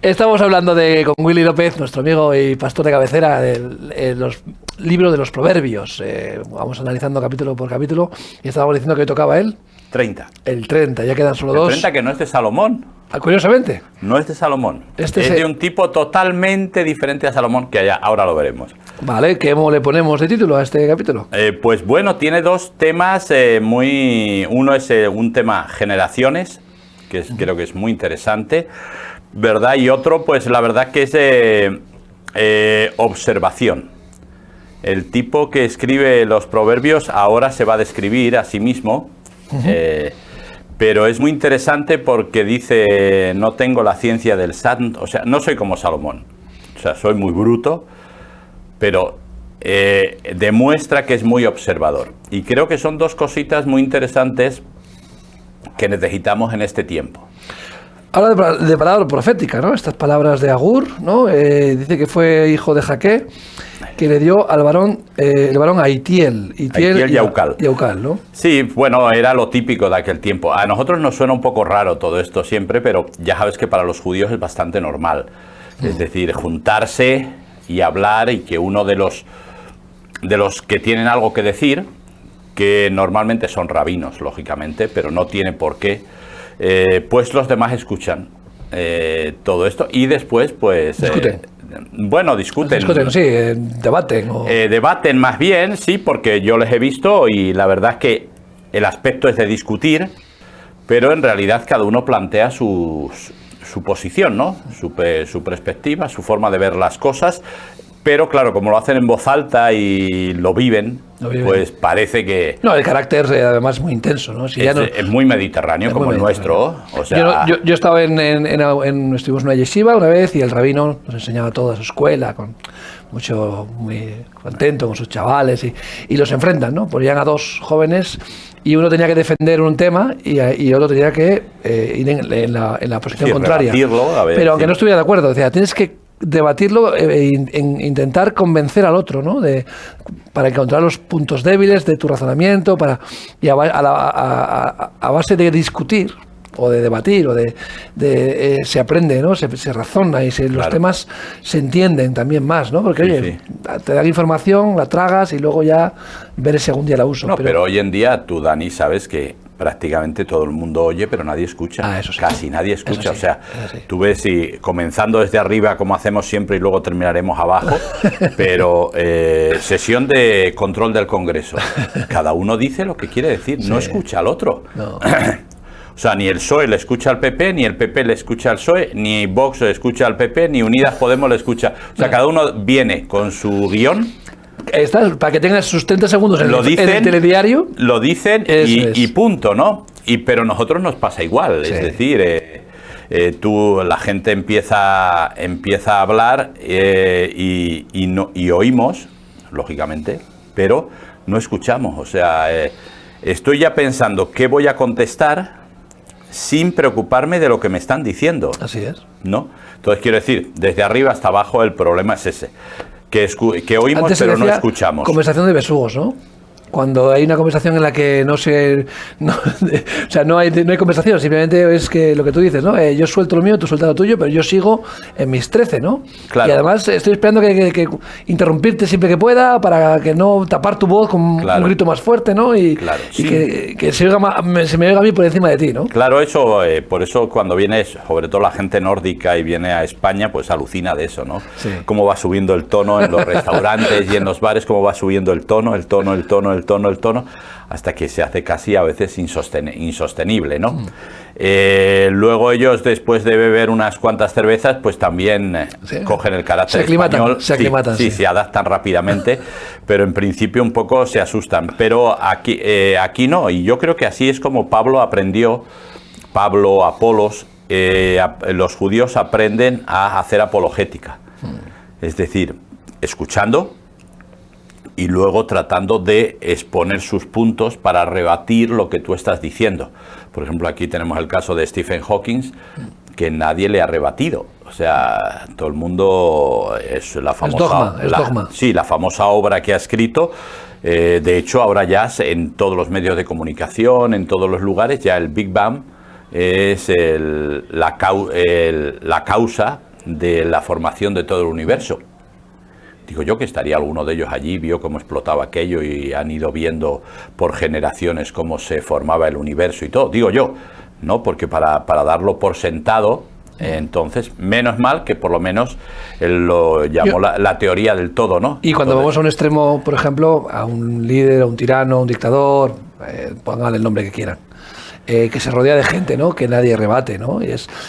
Estamos hablando con Willy López, nuestro amigo y pastor de cabecera, de los libros de los proverbios. Vamos analizando capítulo por capítulo y estábamos diciendo que hoy tocaba él. 30. El 30, ya quedan solo dos. El 30 que no es de Salomón. Curiosamente. No es de Salomón. Es de un tipo totalmente diferente a Salomón, que ahora lo veremos. Vale, ¿qué le ponemos de título a este capítulo? Pues bueno, tiene dos temas Uno es un tema generaciones, que creo que es muy interesante, ¿verdad? Y otro, pues la verdad que es observación. El tipo que escribe los proverbios ahora se va a describir a sí mismo, pero es muy interesante porque dice, no tengo la ciencia del santo, o sea, no soy como Salomón, o sea, soy muy bruto, pero demuestra que es muy observador. Y creo que son dos cositas muy interesantes que necesitamos en este tiempo. Habla de palabra profética, ¿no? Estas palabras de Agur, ¿no? Dice que fue hijo de Jaque, que le dio al varón, el varón a Itiel y Yaucal. Yaucal, ¿no? Sí, bueno, era lo típico de aquel tiempo. A nosotros nos suena un poco raro todo esto siempre, pero ya sabes que para los judíos es bastante normal. Es decir, juntarse y hablar y que uno de los que tienen algo que decir, que normalmente son rabinos, lógicamente, pero no tiene por qué, pues los demás escuchan todo esto y después pues discuten. Discuten, sí, debaten. Debaten más bien, sí, porque yo les he visto y la verdad es que el aspecto es de discutir, pero en realidad cada uno plantea su posición, ¿no? Su perspectiva, su forma de ver las cosas. Pero claro, como lo hacen en voz alta y lo viven, pues parece que... No, el carácter además es muy intenso, ¿no? Es muy mediterráneo, como el nuestro. O sea... yo estaba estuvimos en una yeshiva una vez y el rabino nos enseñaba toda su escuela, muy contento con sus chavales y los enfrentan, ¿no? Ponían a dos jóvenes y uno tenía que defender un tema y otro tenía que ir en la posición contraria. Pero aunque no estuviera de acuerdo, decía, tienes que debatirlo intentar convencer al otro, ¿no? Para encontrar los puntos débiles de tu razonamiento, y a base de discutir o de debatir o se aprende, ¿no? Se razona y los temas se entienden también más, ¿no? Porque te dan información, la tragas y luego ya verás si algún día la uso. No, pero hoy en día tú, Dani, sabes que prácticamente todo el mundo oye, pero nadie escucha. Eso sí. Casi nadie escucha. Sí, o sea, tú ves comenzando desde arriba, como hacemos siempre, y luego terminaremos abajo, pero sesión de control del Congreso. Cada uno dice lo que quiere decir, no escucha al otro. No. O sea, ni el PSOE le escucha al PP, ni el PP le escucha al PSOE, ni Vox le escucha al PP, ni Unidas Podemos le escucha. O sea, cada uno viene con su guión. Para que tengas sus 30 segundos en el telediario. Lo dicen y punto, ¿no? Pero a nosotros nos pasa igual. Es decir, la gente empieza a hablar y oímos, lógicamente, pero no escuchamos. O sea, estoy ya pensando qué voy a contestar sin preocuparme de lo que me están diciendo. Así es. ¿No? Entonces, quiero decir, desde arriba hasta abajo el problema es ese. Que oímos, antes pero no escuchamos. Conversación de besugos, ¿no? Cuando hay una conversación en la que no hay conversación, simplemente es que lo que tú dices, ¿no? Yo suelto lo mío, tú sueltas lo tuyo, pero yo sigo en mis 13, ¿no? Claro. Y además estoy esperando que interrumpirte siempre que pueda para que no tapar tu voz con un grito más fuerte, ¿no? Y que se me oiga a mí por encima de ti, ¿no? Claro, por eso cuando viene, sobre todo la gente nórdica y viene a España, pues alucina de eso, ¿no? Sí. Cómo va subiendo el tono en los restaurantes y en los bares, cómo va subiendo el tono, hasta que se hace casi a veces insostenible, ¿no? Luego ellos, después de beber unas cuantas cervezas, pues también cogen el carácter español. Se aclimatan. Se adaptan rápidamente, pero en principio un poco se asustan. Pero aquí no, y yo creo que así es como Apolos, los judíos aprenden a hacer apologética. Es decir, escuchando y luego tratando de exponer sus puntos para rebatir lo que tú estás diciendo. Por ejemplo, aquí tenemos el caso de Stephen Hawking, que nadie le ha rebatido. O sea, todo el mundo es la famosa... Es dogma. Sí, la famosa obra que ha escrito. De hecho, ahora ya en todos los medios de comunicación, en todos los lugares, ya el Big Bang es la causa de la formación de todo el universo. Digo yo que estaría alguno de ellos allí, vio cómo explotaba aquello y han ido viendo por generaciones cómo se formaba el universo y todo. Digo yo, ¿no? Porque para darlo por sentado, entonces, menos mal que por lo menos él lo llamó la teoría del todo, ¿no? Y cuando vamos a un extremo, por ejemplo, a un líder, a un tirano, a un dictador, pongan el nombre que quieran, que se rodea de gente, ¿no? Que nadie rebate, ¿no?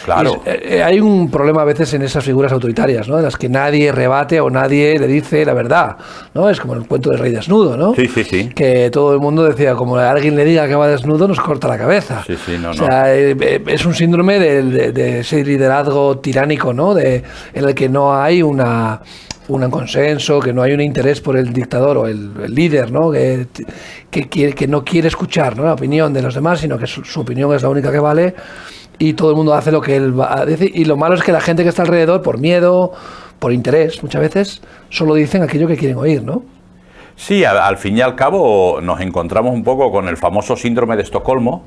Claro. Hay un problema a veces en esas figuras autoritarias, ¿no? En las que nadie rebate o nadie le dice la verdad, ¿no? Es como el cuento del rey desnudo, ¿no? Sí, sí, sí. Que todo el mundo decía, como alguien le diga que va desnudo, nos corta la cabeza. Sí, sí, no, o sea, es un síndrome de ese liderazgo tiránico, ¿no? En el que no hay un consenso, que no hay un interés por el dictador o el líder, ¿no? Que no quiere escuchar, ¿no? La opinión de los demás, sino que su opinión es la única que vale y todo el mundo hace lo que él va a decir. Y lo malo es que la gente que está alrededor, por miedo, por interés, muchas veces, solo dicen aquello que quieren oír, ¿no? Sí, al fin y al cabo nos encontramos un poco con el famoso síndrome de Estocolmo,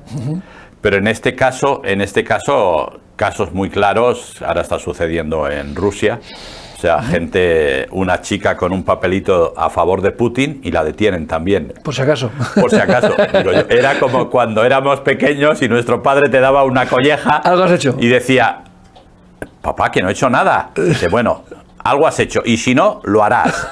pero en este caso, casos muy claros, ahora está sucediendo en Rusia. O sea, una chica con un papelito a favor de Putin y la detienen también. Por si acaso. Por si acaso. Digo yo, era como cuando éramos pequeños y nuestro padre te daba una colleja. Algo has hecho. Y decía, papá, que no he hecho nada. Dice, bueno, algo has hecho y si no, lo harás.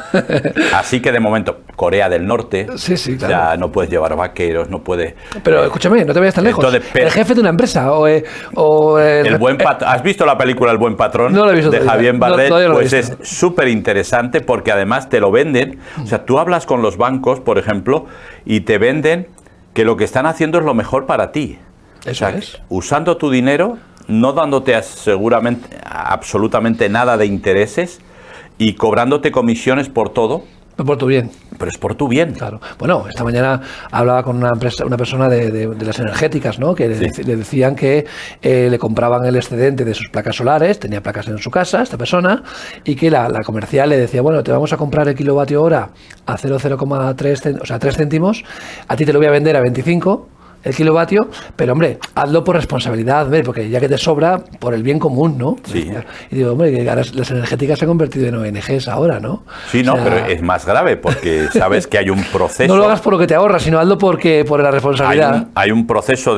Así que de momento, Corea del Norte, sí, claro. Ya no puedes llevar vaqueros, no puedes... Pero escúchame, no te vayas tan lejos. Entonces, el jefe de una empresa el buen patrón. ¿Has visto la película El Buen Patrón? No la he visto de Javier Bardem. No, pues es súper interesante porque además te lo venden. O sea, tú hablas con los bancos, por ejemplo, y te venden que lo que están haciendo es lo mejor para ti. Eso es. Usando tu dinero, no dándote seguramente absolutamente nada de intereses y cobrándote comisiones por todo. Por tu bien. Pero es por tu bien. Claro. Bueno, esta mañana hablaba con una persona de las energéticas, ¿no? Que le decían que le compraban el excedente de sus placas solares, tenía placas en su casa, esta persona, y que la comercial le decía, bueno, te vamos a comprar el kilovatio hora a 0,3, o sea, 3 céntimos, a ti te lo voy a vender a 25 el kilovatio, pero hombre, hazlo por responsabilidad, porque ya que te sobra, por el bien común, ¿no? Sí. Y digo, hombre, que ahora las energéticas se han convertido en ONGs ahora, ¿no? Sí, no, pero es más grave porque sabes que hay un proceso... No lo hagas por lo que te ahorras, sino hazlo por la responsabilidad. Hay un proceso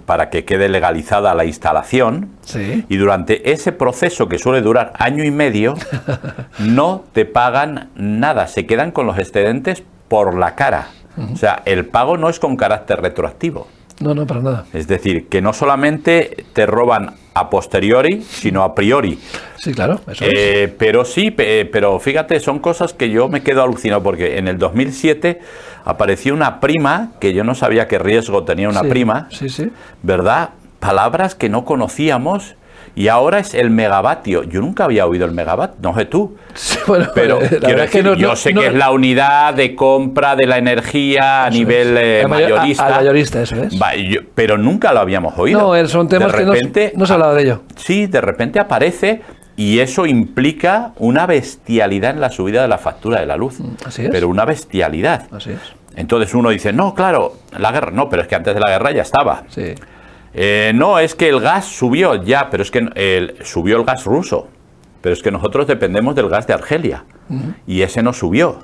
para que quede legalizada la instalación. Sí. Y durante ese proceso, que suele durar año y medio, no te pagan nada, se quedan con los excedentes por la cara. O sea, el pago no es con carácter retroactivo. No, para nada. Es decir, que no solamente te roban a posteriori, sino a priori. Sí, claro, eso es. Pero fíjate, son cosas que yo me quedo alucinado, porque en el 2007 apareció una prima, que yo no sabía qué riesgo tenía una prima, ¿verdad? Palabras que no conocíamos. Y ahora es el megavatio. Yo nunca había oído el megavatio, no sé tú. Sí, bueno, pero quiero decir, yo sé que es la unidad de compra de la energía a nivel mayorista. Al mayorista, eso es. Pero nunca lo habíamos oído. No, son temas que no se ha hablado de ello. Sí, de repente aparece y eso implica una bestialidad en la subida de la factura de la luz. Así es. Pero una bestialidad. Así es. Entonces uno dice, no, claro, la guerra. No, pero es que antes de la guerra ya estaba. Sí. No, es que el gas subió ya, pero es que subió el gas ruso. Pero es que nosotros dependemos del gas de Argelia. Y ese no subió.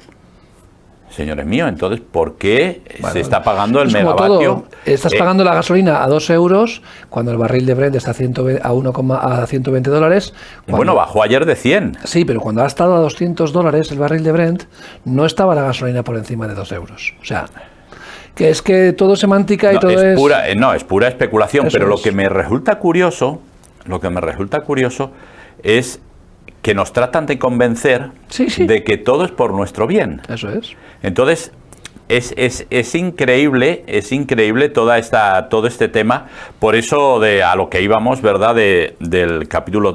Señores míos, entonces, ¿por qué se está pagando el megavatio? Estás pagando la gasolina a 2 euros cuando el barril de Brent está a $120. Bueno, bajó ayer de 100. Sí, pero cuando ha estado a $200 el barril de Brent, no estaba la gasolina por encima de 2 euros. O sea... que es que todo es semántica y todo es... es pura especulación, eso pero lo que me resulta curioso es que nos tratan de convencer de que todo es por nuestro bien. Eso es. Entonces, es increíble todo este tema, por eso a lo que íbamos, ¿verdad?, del capítulo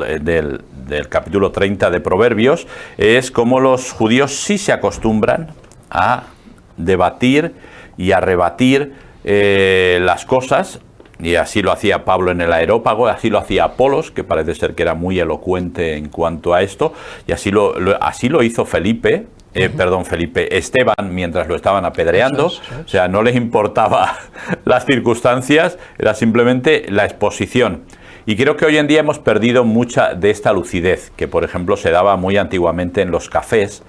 30 de Proverbios, es cómo los judíos sí se acostumbran a debatir y a rebatir las cosas, y así lo hacía Pablo en el Areópago, así lo hacía Apolos, que parece ser que era muy elocuente en cuanto a esto, y así lo hizo Esteban, mientras lo estaban apedreando. Eso es. O sea, no les importaba las circunstancias, era simplemente la exposición. Y creo que hoy en día hemos perdido mucha de esta lucidez, que por ejemplo se daba muy antiguamente en los cafés,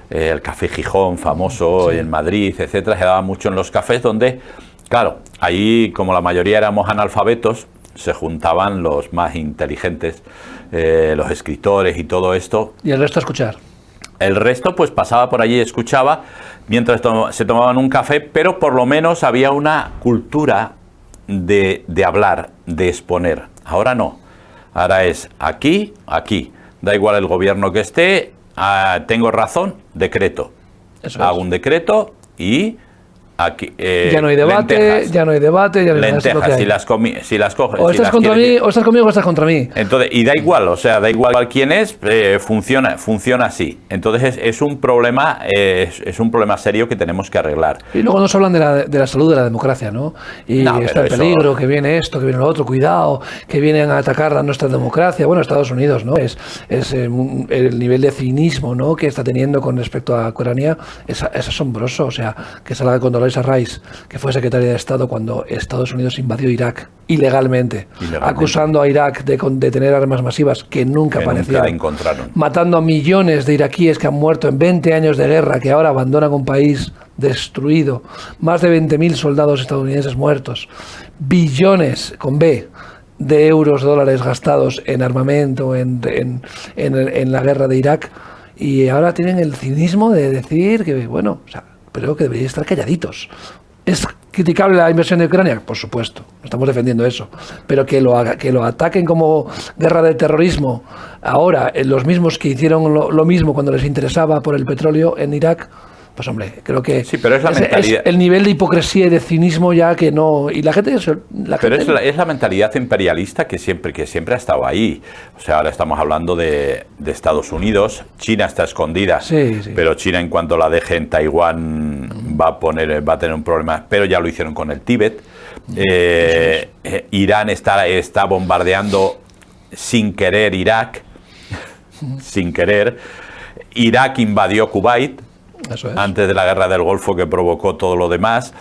el Café Gijón famoso, en Madrid, etcétera, se daba mucho en los cafés donde, claro, ahí como la mayoría éramos analfabetos, se juntaban los más inteligentes, los escritores y todo esto. Y el resto a escuchar. El resto pues pasaba por allí y escuchaba mientras se tomaban un café, pero por lo menos había una cultura de hablar, de exponer. Ahora no. Ahora es aquí, aquí. Da igual el gobierno que esté, tengo razón, decreto. Hago un decreto y aquí, ya no hay debate, lentejas. Ya no hay debate, ya no hay lentejas, si las coges, o estás contra mí, o estás conmigo o estás contra mí. Entonces, y da igual, o sea, da igual quién es, funciona así. Entonces es un problema, es un problema serio que tenemos que arreglar. Y luego nos hablan de la salud de la democracia, ¿no? Y no, está en peligro, que viene esto, que viene lo otro, cuidado, que vienen a atacar a nuestra democracia. Bueno, Estados Unidos, ¿no? Es el nivel de cinismo, ¿no?, que está teniendo con respecto a Ucrania es asombroso. O sea, que salga con Dolores Rice, que fue secretaria de Estado cuando Estados Unidos invadió Irak ilegalmente. Acusando a Irak de tener armas masivas que nunca aparecieron, encontraron, matando a millones de iraquíes que han muerto en 20 años de guerra, que ahora abandonan un país destruido, más de 20.000 soldados estadounidenses muertos, billones con B de euros, dólares gastados en armamento, en la guerra de Irak, y ahora tienen el cinismo de decir que, bueno, o sea, pero que deberían estar calladitos. ¿Es criticable la invasión de Ucrania? Por supuesto, estamos defendiendo eso. Pero que lo ataquen como guerra de terrorismo ahora, los mismos que hicieron lo mismo cuando les interesaba por el petróleo en Irak, pues hombre, creo que sí, pero es la mentalidad. Es el nivel de hipocresía y de cinismo ya que no... Y la gente... Es la mentalidad imperialista que siempre ha estado ahí. O sea, ahora estamos hablando de Estados Unidos. China está escondida, sí. Pero China, en cuanto la deje en Taiwán, va a tener un problema. Pero ya lo hicieron con el Tíbet. Irán está bombardeando sin querer Irak. Sin querer. Irak invadió Kuwait. Eso es. Antes de la guerra del Golfo, que provocó todo lo demás.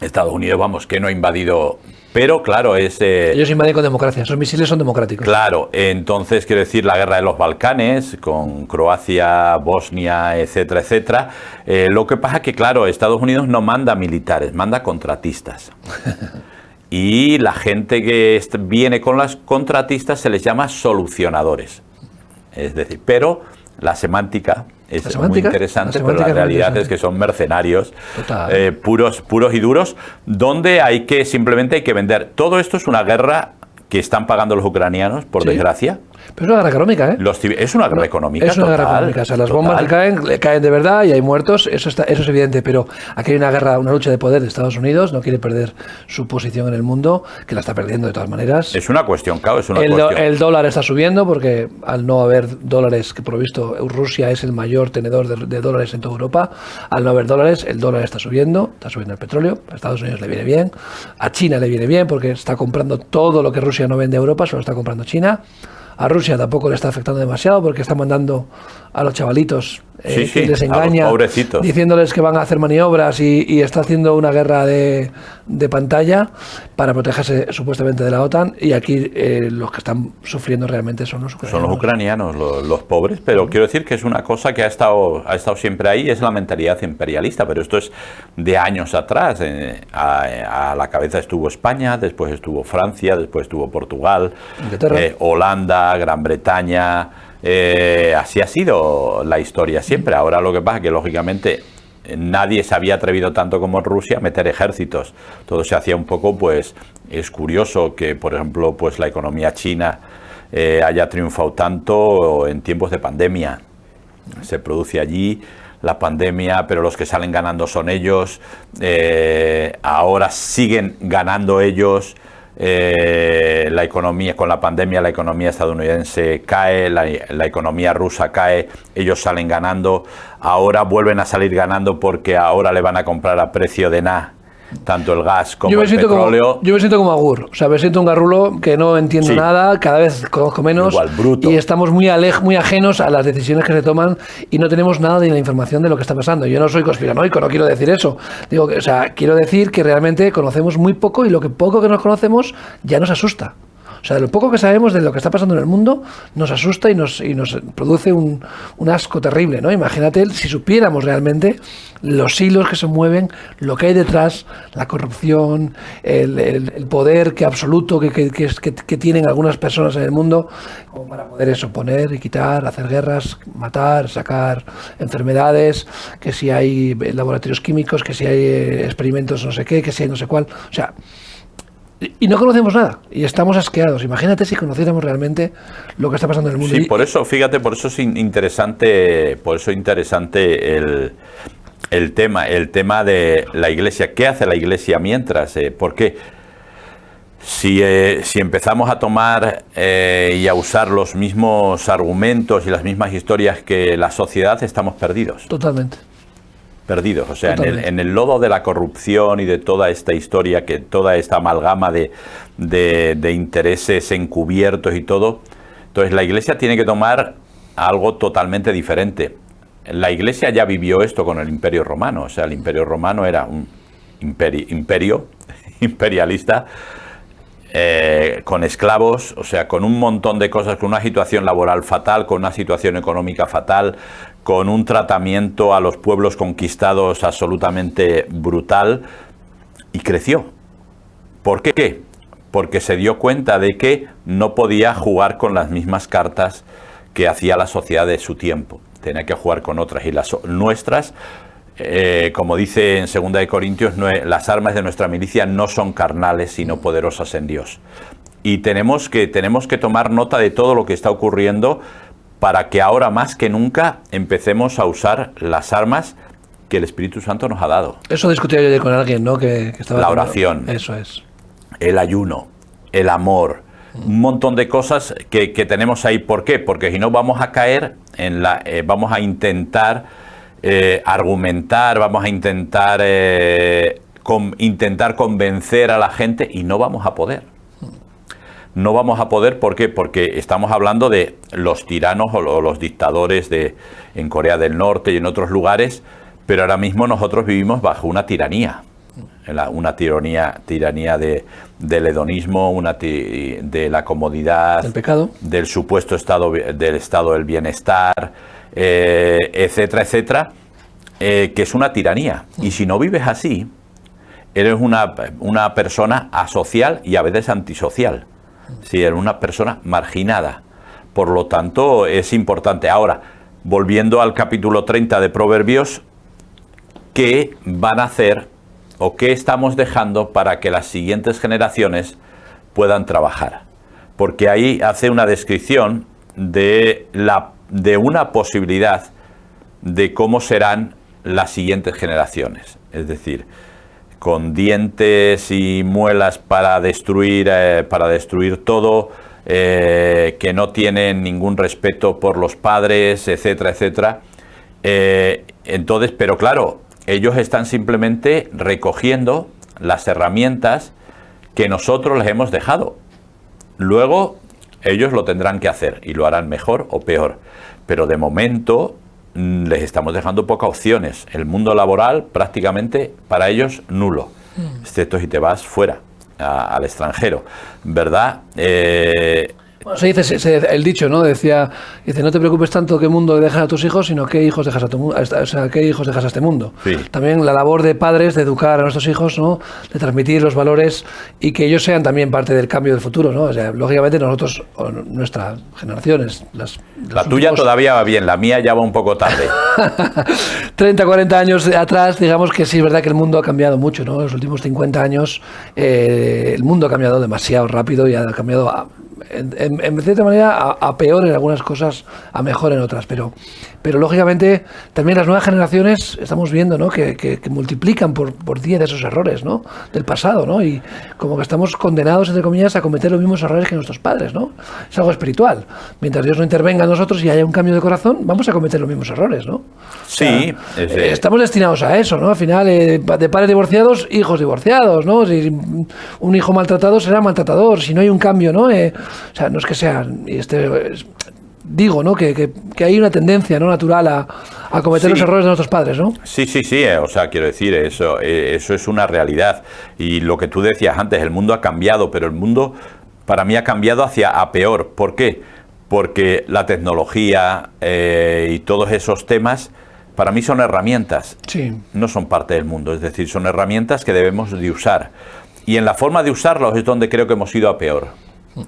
Estados Unidos, vamos, que no ha invadido, pero claro, ellos invaden con democracia, esos misiles son democráticos. Claro, entonces quiero decir, la guerra de los Balcanes, con Croacia, Bosnia, etcétera, etcétera. Lo que pasa es que, claro, Estados Unidos no manda militares, manda contratistas. Y la gente que viene con las contratistas se les llama solucionadores. Es decir, pero la semántica es muy interesante, pero la realidad es que son mercenarios puros y duros, donde simplemente hay que vender. Todo esto es una guerra que están pagando los ucranianos, por desgracia. Pero es una guerra económica, ¿eh? Es una guerra económica. Es una guerra económica. O sea, las bombas que caen de verdad y hay muertos, eso es evidente. Pero aquí hay una lucha de poder de Estados Unidos, no quiere perder su posición en el mundo, que la está perdiendo de todas maneras. Es una cuestión, claro, el dólar está subiendo porque al no haber dólares, que por lo visto Rusia es el mayor tenedor de dólares en toda Europa, al no haber dólares, el dólar está subiendo el petróleo. A Estados Unidos le viene bien, a China le viene bien porque está comprando todo lo que Rusia no vende a Europa, solo está comprando China. A Rusia tampoco le está afectando demasiado porque está mandando a los chavalitos que les engaña, diciéndoles que van a hacer maniobras y está haciendo una guerra de pantalla para protegerse supuestamente de la OTAN. Y aquí los que están sufriendo realmente son los ucranianos. Son los ucranianos, los pobres, pero quiero decir que es una cosa que ha estado siempre ahí, es la mentalidad imperialista, pero esto es de años atrás. A la cabeza estuvo España, después estuvo Francia, después estuvo Portugal, Holanda, Gran Bretaña. Así ha sido la historia siempre. Ahora lo que pasa es que lógicamente nadie se había atrevido tanto como Rusia a meter ejércitos. Todo se hacía un poco, pues es curioso que, por ejemplo, pues la economía china haya triunfado tanto en tiempos de pandemia. Se produce allí la pandemia, pero los que salen ganando son ellos. Ahora siguen ganando ellos. La economía, con la pandemia, la economía estadounidense cae, la economía rusa cae, ellos salen ganando, ahora vuelven a salir ganando porque ahora le van a comprar a precio de nada, tanto el gas como el petróleo. Yo me siento como Agur, o sea, me siento un garrulo que no entiendo nada, cada vez conozco menos. Igual, bruto. Y estamos muy ajenos a las decisiones que se toman y no tenemos nada de la información de lo que está pasando. Yo no soy conspiranoico, no quiero decir eso. Quiero decir que realmente conocemos muy poco y lo poco que nos conocemos ya nos asusta. O sea, de lo poco que sabemos de lo que está pasando en el mundo, nos asusta y nos produce un asco terrible, ¿no? Imagínate si supiéramos realmente los hilos que se mueven, lo que hay detrás, la corrupción, el poder absoluto que tienen algunas personas en el mundo, como para poder eso, poner y quitar, hacer guerras, matar, sacar enfermedades, que si hay laboratorios químicos, que si hay experimentos no sé qué, que si hay no sé cuál. O sea, y no conocemos nada, y estamos asqueados. Imagínate si conociéramos realmente lo que está pasando en el mundo. Sí, por eso, fíjate, por eso es interesante, el tema de la Iglesia. ¿Qué hace la Iglesia mientras? ¿Por qué? Si empezamos a tomar y a usar los mismos argumentos y las mismas historias que la sociedad, estamos perdidos. Totalmente. Perdidos, o sea, en el lodo de la corrupción y de toda esta historia, que toda esta amalgama de intereses encubiertos y todo. Entonces la Iglesia tiene que tomar algo totalmente diferente. La Iglesia ya vivió esto con el Imperio Romano, o sea, el Imperio Romano era un imperio imperialista, con esclavos, o sea, con un montón de cosas, con una situación laboral fatal, con una situación económica fatal, con un tratamiento a los pueblos conquistados absolutamente brutal, y creció. ¿Por qué? Porque se dio cuenta de que no podía jugar con las mismas cartas que hacía la sociedad de su tiempo. Tenía que jugar con otras, y las nuestras, como dice en 2 de Corintios, las armas de nuestra milicia no son carnales, sino poderosas en Dios. Y tenemos que tomar nota de todo lo que está ocurriendo, para que ahora más que nunca empecemos a usar las armas que el Espíritu Santo nos ha dado. Eso discutía yo ayer con alguien, ¿no? Que estaba la oración. Eso es. El ayuno, el amor, un montón de cosas que tenemos ahí. ¿Por qué? Porque si no vamos a caer vamos a intentar argumentar, vamos a intentar convencer a la gente, y no vamos a poder. No vamos a poder, ¿por qué? Porque estamos hablando de los tiranos o los dictadores en Corea del Norte y en otros lugares, pero ahora mismo nosotros vivimos bajo una tiranía. Una tiranía del hedonismo, de la comodidad, del pecado, del supuesto estado del bienestar, etcétera, etcétera, que es una tiranía. Y si no vives así, eres una persona asocial y a veces antisocial. Sí, eres una persona marginada. Por lo tanto, es importante. Ahora, volviendo al capítulo 30 de Proverbios, ¿qué van a hacer o qué estamos dejando para que las siguientes generaciones puedan trabajar? Porque ahí hace una descripción de una posibilidad de cómo serán las siguientes generaciones. Es decir, con dientes y muelas para destruir todo, que no tienen ningún respeto por los padres, etcétera, etcétera. Entonces, pero claro, ellos están simplemente recogiendo las herramientas que nosotros les hemos dejado. Luego, ellos lo tendrán que hacer y lo harán mejor o peor. Pero de momento les estamos dejando pocas opciones. El mundo laboral prácticamente para ellos nulo, excepto si te vas fuera, al extranjero, ¿verdad? Bueno, se dice el dicho, ¿no? Dice, no te preocupes tanto qué mundo dejas a tus hijos, sino qué hijos dejas qué hijos dejas a este mundo. Sí. También la labor de padres de educar a nuestros hijos, ¿no? De transmitir los valores y que ellos sean también parte del cambio del futuro, ¿no? O sea, lógicamente nosotros, o nuestras generaciones, la tuya todavía va bien, la mía ya va un poco tarde. 30, 40 años atrás, digamos que sí es verdad que el mundo ha cambiado mucho, ¿no? En los últimos 50 años el mundo ha cambiado demasiado rápido y ha cambiado en cierta manera a peor en algunas cosas, a mejor en otras, pero lógicamente también las nuevas generaciones estamos viendo, ¿no? que multiplican por 10 esos errores, ¿no? Del pasado, ¿no? Y como que estamos condenados, entre comillas, a cometer los mismos errores que nuestros padres, ¿no? Es algo espiritual. Mientras Dios no intervenga en nosotros y haya un cambio de corazón, vamos a cometer los mismos errores, ¿no? Sí. O sea, estamos destinados a eso, ¿no? Al final, de padres divorciados, hijos divorciados, ¿no? Si un hijo maltratado será maltratador, si no hay un cambio, ¿no? O sea, no es que sean... digo, ¿no? Que hay una tendencia, ¿no? Natural a cometer los errores de nuestros padres, ¿no? Sí, o sea, quiero decir, eso es una realidad. Y lo que tú decías antes, el mundo ha cambiado, pero el mundo para mí ha cambiado a peor. ¿Por qué? Porque la tecnología y todos esos temas para mí son herramientas, sí, no son parte del mundo, es decir, son herramientas que debemos de usar. Y en la forma de usarlos es donde creo que hemos ido a peor.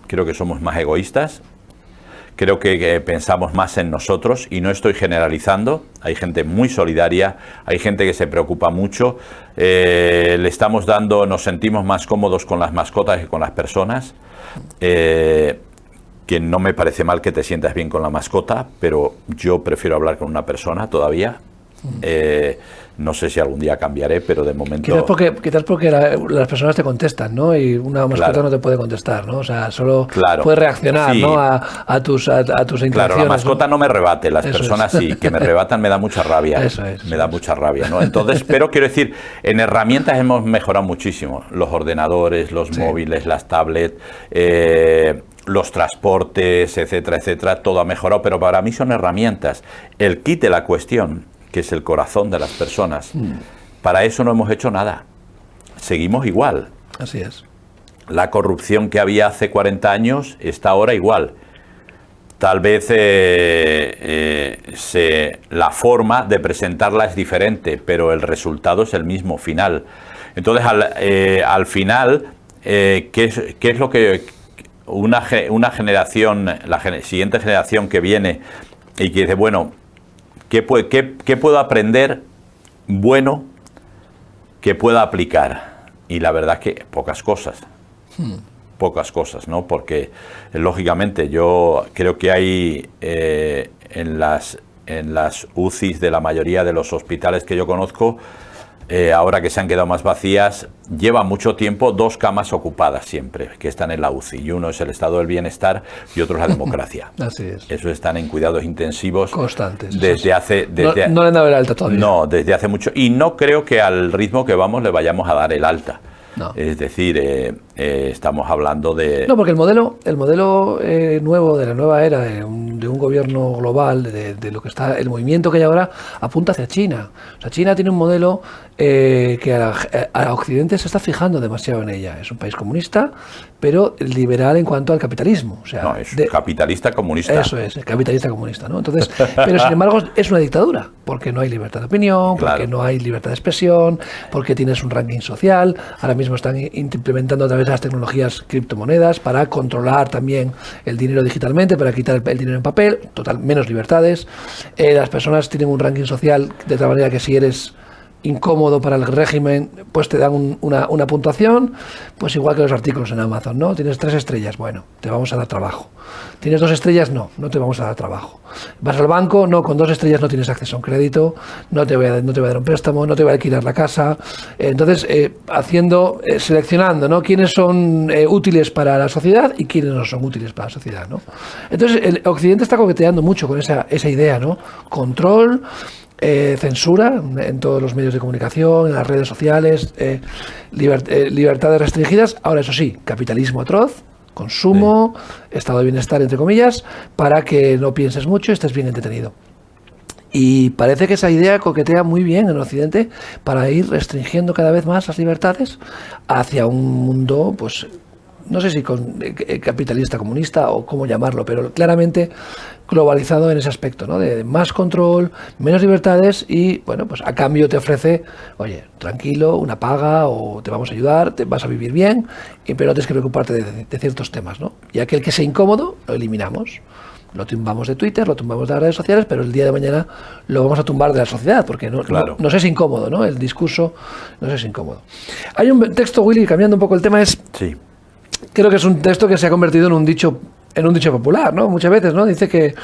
Creo que somos más egoístas, creo que pensamos más en nosotros, y no estoy generalizando. Hay gente muy solidaria, hay gente que se preocupa mucho, le estamos dando, nos sentimos más cómodos con las mascotas que con las personas, que no me parece mal que te sientas bien con la mascota, pero yo prefiero hablar con una persona todavía. No sé si algún día cambiaré, pero de momento... Quizás porque las personas te contestan, ¿no? Y una mascota Claro. no te puede contestar, ¿no? O sea, solo Claro. puede reaccionar, Sí. ¿no? A tus intenciones. Claro, la mascota no me rebate, las Eso personas es. sí, que me rebatan me da mucha rabia. Eso es. Me da mucha rabia, ¿no? Entonces, pero quiero decir, en herramientas hemos mejorado muchísimo. Los ordenadores, los Sí. móviles, las tablets, los transportes, etcétera, etcétera, todo ha mejorado, pero para mí son herramientas. El kit de la cuestión, que es el corazón de las personas, para eso no hemos hecho nada. Seguimos igual. Así es. La corrupción que había hace 40 años está ahora igual. Tal vez la forma de presentarla es diferente, pero el resultado es el mismo final. Entonces, al final, ¿qué es lo que una generación, siguiente generación que viene y que dice, bueno, ¿qué puedo aprender bueno que pueda aplicar? Y la verdad que pocas cosas. Pocas cosas, ¿no? Porque, lógicamente, yo creo que hay en las UCIs de la mayoría de los hospitales que yo conozco, ahora que se han quedado más vacías, lleva mucho tiempo 2 camas ocupadas siempre, que están en la UCI. Y uno es el estado del bienestar y otro es la democracia. Así es. Eso están en cuidados intensivos Constantes. desde hace... No le han dado el alta todavía. No, desde hace mucho. Y no creo que al ritmo que vamos le vayamos a dar el alta. No. Es decir, estamos hablando de... No, porque el modelo nuevo, de la nueva era, de un gobierno global, de lo que está, el movimiento que hay ahora, apunta hacia China. O sea, China tiene un modelo que a Occidente se está fijando demasiado en ella. Es un país comunista, pero liberal en cuanto al capitalismo. O sea, No, es capitalista comunista. Eso es, capitalista comunista, ¿no? Entonces, pero sin embargo es una dictadura, porque no hay libertad de opinión, Claro. porque no hay libertad de expresión, porque tienes un ranking social. Ahora mismo están implementando a través de las tecnologías criptomonedas para controlar también el dinero digitalmente, para quitar el dinero en papel, menos libertades. Las personas tienen un ranking social de tal manera que si eres incómodo para el régimen, pues te dan una puntuación, pues igual que los artículos en Amazon, ¿no? Tienes 3 estrellas, bueno, te vamos a dar trabajo. Tienes 2 estrellas, no te vamos a dar trabajo. Vas al banco, no, con 2 estrellas no tienes acceso a un crédito, no te voy a dar un préstamo, no te voy a alquilar la casa. Entonces, seleccionando, ¿no? Quiénes son útiles para la sociedad y quiénes no son útiles para la sociedad, ¿no? Entonces, el Occidente está coqueteando mucho con esa idea, ¿no? Control, censura en todos los medios de comunicación, en las redes sociales, libertades restringidas. Ahora, eso sí, capitalismo atroz, consumo, estado de bienestar, entre comillas, para que no pienses mucho y estés bien entretenido. Y parece que esa idea coquetea muy bien en Occidente para ir restringiendo cada vez más las libertades hacia un mundo, pues, no sé si capitalista, comunista o cómo llamarlo, pero claramente globalizado en ese aspecto, ¿no? De más control, menos libertades y, bueno, pues a cambio te ofrece, oye, tranquilo, una paga o te vamos a ayudar, te vas a vivir bien, pero no tienes que preocuparte de ciertos temas, ¿no? Y aquel que sea incómodo, lo eliminamos. Lo tumbamos de Twitter, lo tumbamos de las redes sociales, pero el día de mañana lo vamos a tumbar de la sociedad, porque nos es incómodo, ¿no? El discurso nos es incómodo. Hay un texto, Willy, cambiando un poco el tema, Sí. Creo que es un texto que se ha convertido en un dicho popular, ¿no? Muchas veces, ¿no? Dice que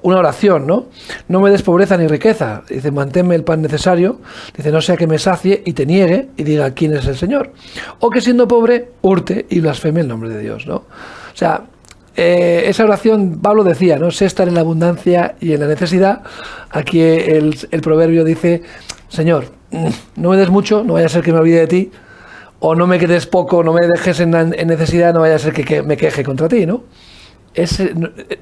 una oración, ¿no? No me des pobreza ni riqueza. Dice, manténme el pan necesario. Dice, no sea que me sacie y te niegue y diga quién es el Señor. O que siendo pobre, hurte y blasfeme el nombre de Dios, ¿no? O sea, esa oración, Pablo decía, ¿no? Sé estar en la abundancia y en la necesidad. Aquí el proverbio dice, Señor, no me des mucho, no vaya a ser que me olvide de ti. O no me quedes poco, no me dejes en necesidad, no vaya a ser que me queje contra ti, ¿no?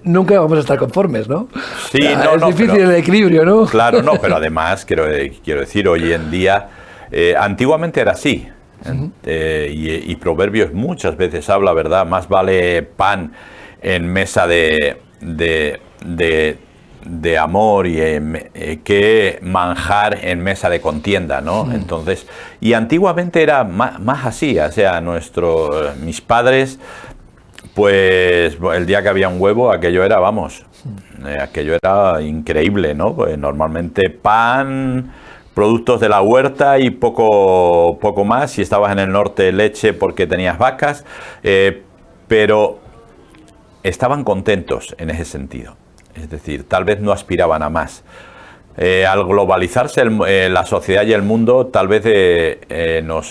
Nunca vamos a estar conformes, ¿no? Sí, es difícil el equilibrio, ¿no? Claro, no, pero además quiero decir, hoy en día, antiguamente era así. Y Proverbios muchas veces habla, ¿verdad? Más vale pan en mesa de amor y que manjar en mesa de contienda, ¿no? Entonces, y antiguamente era más así, o sea, mis padres, pues el día que había un huevo, aquello era, vamos, aquello era increíble, ¿no? Pues normalmente pan, productos de la huerta y poco más. Si estabas en el norte, leche porque tenías vacas, pero estaban contentos en ese sentido. Es decir, tal vez no aspiraban a más. Al globalizarse la sociedad y el mundo, tal vez no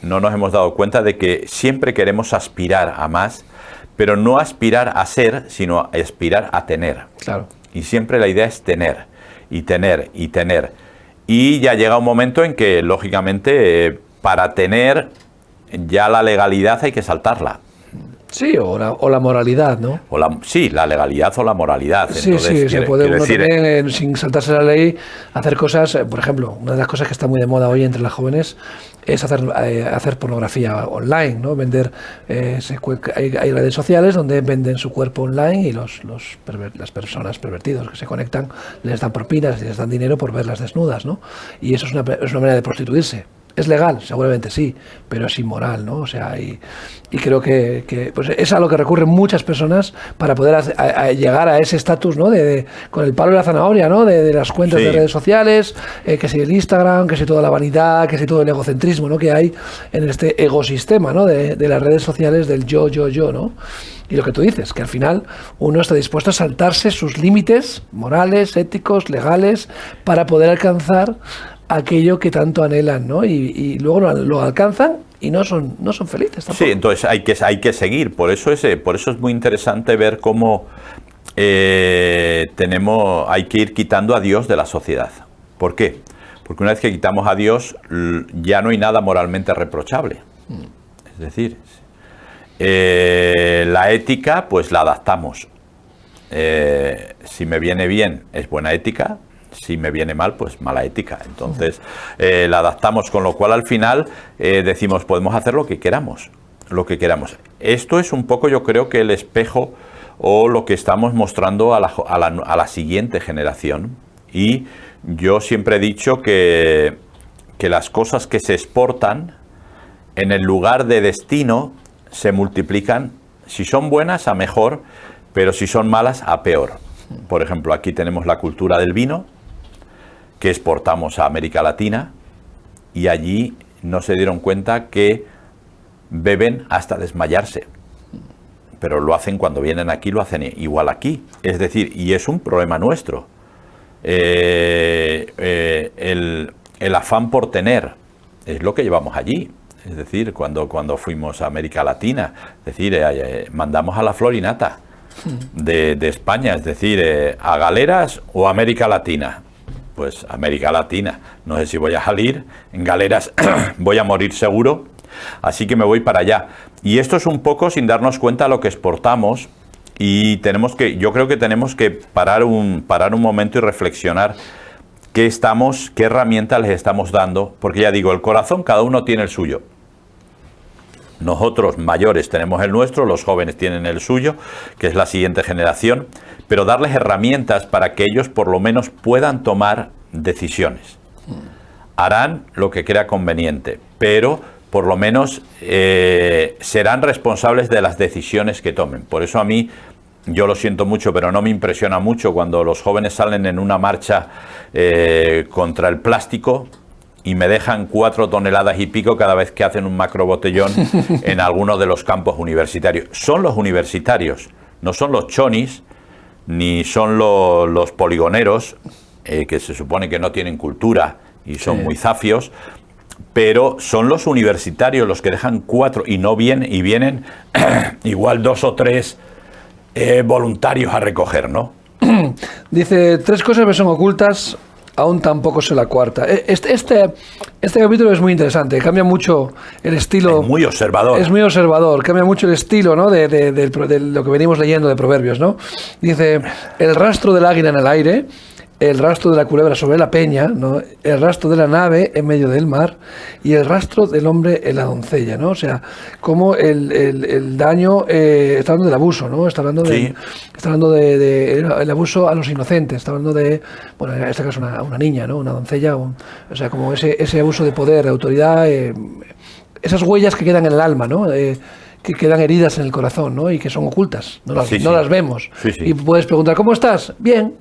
nos hemos dado cuenta de que siempre queremos aspirar a más, pero no aspirar a ser, sino aspirar a tener. Claro. Y siempre la idea es tener, y tener, y tener. Y ya llega un momento en que, lógicamente, para tener, ya la legalidad hay que saltarla. Sí, o la moralidad, ¿no? Sí, la legalidad o la moralidad. Entonces, se puede uno también, sin saltarse la ley, hacer cosas. Por ejemplo, una de las cosas que está muy de moda hoy entre las jóvenes es hacer pornografía online, ¿no? Vender, hay redes sociales donde venden su cuerpo online y las personas pervertidos que se conectan les dan propinas, les dan dinero por verlas desnudas, ¿no? Y eso es una manera de prostituirse. ¿Es legal? Seguramente sí, pero es inmoral, ¿no? O sea, y creo que pues es a lo que recurren muchas personas para poder llegar a ese estatus, ¿no? Con el palo y la zanahoria, ¿no? De las cuentas de redes sociales, que si el Instagram, que si toda la vanidad, que si todo el egocentrismo, ¿no? Que hay en este ecosistema, ¿no? De las redes sociales del yo, ¿no? Y lo que tú dices, que al final uno está dispuesto a saltarse sus límites morales, éticos, legales, para poder alcanzar aquello que tanto anhelan, ¿no? Y luego lo alcanzan y no son felices tampoco. Sí, entonces hay que seguir. Por eso es muy interesante ver cómo hay que ir quitando a Dios de la sociedad. ¿Por qué? Porque una vez que quitamos a Dios, ya no hay nada moralmente reprochable. Es decir, la ética, pues la adaptamos. Si me viene bien, es buena ética. Si me viene mal, pues mala ética. Entonces la adaptamos, con lo cual al final decimos, podemos hacer lo que queramos. Esto es un poco, yo creo, que el espejo o lo que estamos mostrando a la siguiente generación. Y yo siempre he dicho que las cosas que se exportan en el lugar de destino se multiplican, si son buenas a mejor, pero si son malas a peor. Por ejemplo, aquí tenemos la cultura del vino, que exportamos a América Latina, y allí no se dieron cuenta que beben hasta desmayarse. Pero lo hacen cuando vienen aquí, lo hacen igual aquí. Es decir, y es un problema nuestro. El afán por tener es lo que llevamos allí. Es decir, cuando fuimos a América Latina, es decir, mandamos a la florinata de España, es decir, a galeras o América Latina. Pues América Latina, no sé si voy a salir, en galeras voy a morir seguro, así que me voy para allá. Y esto es un poco sin darnos cuenta de lo que exportamos, y yo creo que tenemos que parar un momento y reflexionar qué herramientas les estamos dando, porque ya digo, el corazón cada uno tiene el suyo. Nosotros mayores tenemos el nuestro, los jóvenes tienen el suyo, que es la siguiente generación, pero darles herramientas para que ellos por lo menos puedan tomar decisiones. Harán lo que crea conveniente, pero por lo menos serán responsables de las decisiones que tomen. Por eso a mí, yo lo siento mucho, pero no me impresiona mucho cuando los jóvenes salen en una marcha contra el plástico y me dejan 4 toneladas y pico cada vez que hacen un macrobotellón en alguno de los campos universitarios. Son los universitarios, no son los chonis, ni son los poligoneros, que se supone que no tienen cultura y son muy zafios, pero son los universitarios los que dejan 4 y vienen igual 2 o 3 voluntarios a recoger, ¿no? Dice, 3 cosas me son ocultas, aún tampoco sé la cuarta. Este capítulo es muy interesante, cambia mucho el estilo. Es muy observador. Es muy observador, cambia mucho el estilo, ¿no? de lo que venimos leyendo de Proverbios, ¿no? Dice, el rastro del águila en el aire, el rastro de la culebra sobre la peña, ¿no? El rastro de la nave en medio del mar y el rastro del hombre en la doncella, ¿no? O sea, como el daño, está hablando del abuso, ¿no? Está hablando de el abuso a los inocentes, está hablando de, bueno, en este caso una niña, ¿no? Una doncella, o sea, como ese abuso de poder, de autoridad, esas huellas que quedan en el alma, ¿no? Que quedan heridas en el corazón, ¿no? Y que son ocultas, no las vemos. Sí, sí. Y puedes preguntar, ¿cómo estás? Bien.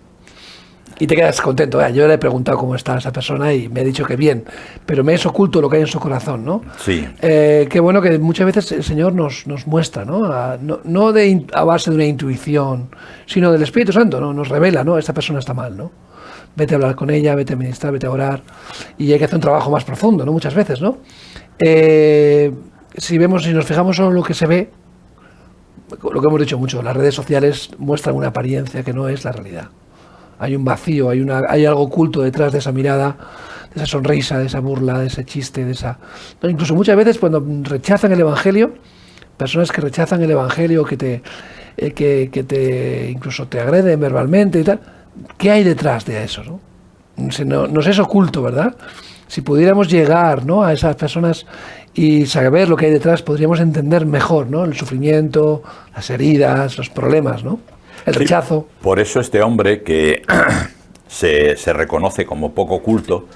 Y te quedas contento. Yo le he preguntado cómo está esa persona y me ha dicho que bien, pero me es oculto lo que hay en su corazón, ¿no? Sí. Qué bueno que muchas veces el Señor nos muestra, ¿no? No a base de una intuición, sino del Espíritu Santo, ¿no? Nos revela, ¿no? Esta persona está mal, ¿no? Vete a hablar con ella, vete a ministrar, vete a orar. Y hay que hacer un trabajo más profundo, ¿no? Muchas veces, ¿no? Si nos fijamos solo en lo que se ve, lo que hemos dicho mucho, las redes sociales muestran una apariencia que no es la realidad. Hay un vacío, hay algo oculto detrás de esa mirada, de esa sonrisa, de esa burla, de ese chiste, de esa... No, incluso muchas veces cuando rechazan el Evangelio, personas que rechazan el Evangelio, que incluso te agreden verbalmente y tal, ¿qué hay detrás de eso, no? Nos es oculto, ¿verdad? Si pudiéramos llegar, ¿no?, a esas personas y saber lo que hay detrás, podríamos entender mejor, ¿no?, el sufrimiento, las heridas, los problemas, ¿no?, el rechazo. Por eso este hombre que se reconoce como poco culto,